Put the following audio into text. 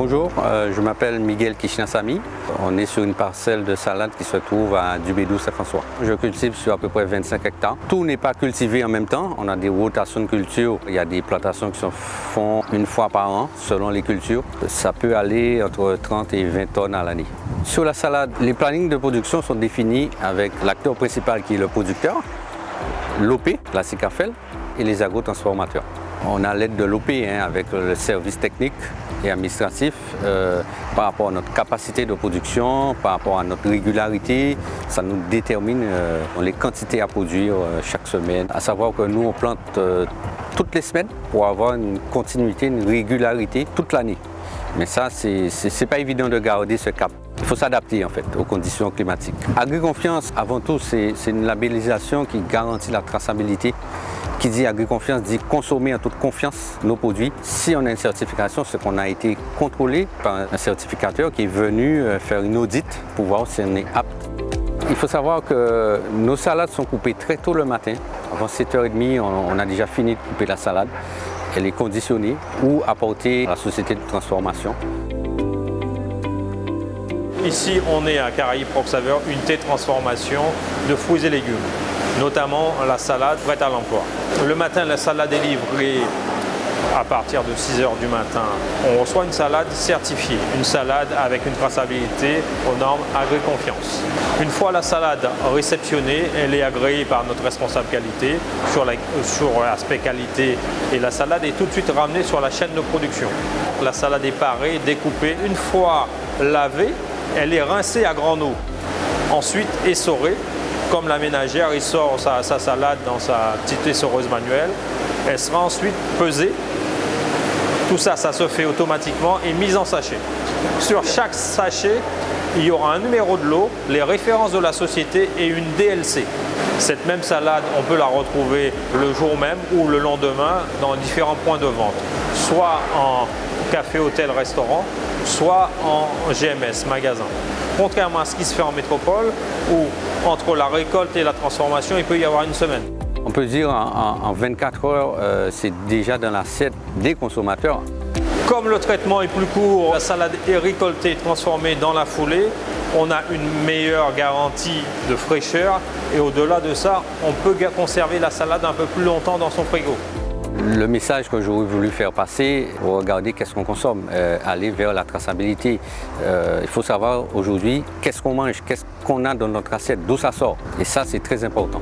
Bonjour, je m'appelle Miguel Kishnasamy. On est sur une parcelle de salade qui se trouve à Dubédou-Saint-François. Je cultive sur à peu près 25 hectares. Tout n'est pas cultivé en même temps. On a des rotations de culture. Il y a des plantations qui se font une fois par an selon les cultures. Ça peut aller entre 30 et 20 tonnes à l'année. Sur la salade, les plannings de production sont définis avec l'acteur principal qui est le producteur, l'OP, la CICAFEL, et les agrotransformateurs. On a l'aide de l'OP avec le service technique et administratif par rapport à notre capacité de production, par rapport à notre régularité. Ça nous détermine les quantités à produire chaque semaine. À savoir que nous, on plante toutes les semaines pour avoir une continuité, une régularité toute l'année. Mais ça, c'est pas évident de garder ce cap. Il faut s'adapter en fait aux conditions climatiques. Agriconfiance, avant tout, c'est une labellisation qui garantit la traçabilité. Qui dit agriconfiance dit consommer en toute confiance nos produits. Si on a une certification, c'est qu'on a été contrôlé par un certificateur qui est venu faire une audit pour voir si on est apte. Il faut savoir que nos salades sont coupées très tôt le matin. Avant 7h30, on a déjà fini de couper la salade. Elle est conditionnée ou apportée à la société de transformation. Ici, on est à Caraïbes Proxaveur, unité de transformation de fruits et légumes, notamment la salade prête à l'emploi. Le matin, la salade est livrée à partir de 6 h du matin. On reçoit une salade certifiée, une salade avec une traçabilité aux normes Agriconfiance. Une fois la salade réceptionnée, elle est agréée par notre responsable qualité sur l'aspect qualité et la salade est tout de suite ramenée sur la chaîne de production. La salade est parée, découpée. Une fois lavée, elle est rincée à grande eau, ensuite essorée, comme la ménagère essore sa salade dans sa petite essoreuse manuelle. Elle sera ensuite pesée. Tout ça, ça se fait automatiquement et mise en sachet. Sur chaque sachet, il y aura un numéro de lot, les références de la société et une DLC. Cette même salade, on peut la retrouver le jour même ou le lendemain dans différents points de vente, soit en café, hôtel, restaurant, soit en GMS, magasin. Contrairement à ce qui se fait en métropole, où entre la récolte et la transformation, il peut y avoir une semaine. On peut dire en 24 heures, c'est déjà dans l'assiette des consommateurs. Comme le traitement est plus court, la salade est récoltée et transformée dans la foulée, on a une meilleure garantie de fraîcheur et au-delà de ça, on peut conserver la salade un peu plus longtemps dans son frigo. Le message que j'aurais voulu faire passer, regarder qu'est-ce qu'on consomme, aller vers la traçabilité. Il faut savoir aujourd'hui qu'est-ce qu'on mange, qu'est-ce qu'on a dans notre assiette, d'où ça sort. Et ça, c'est très important.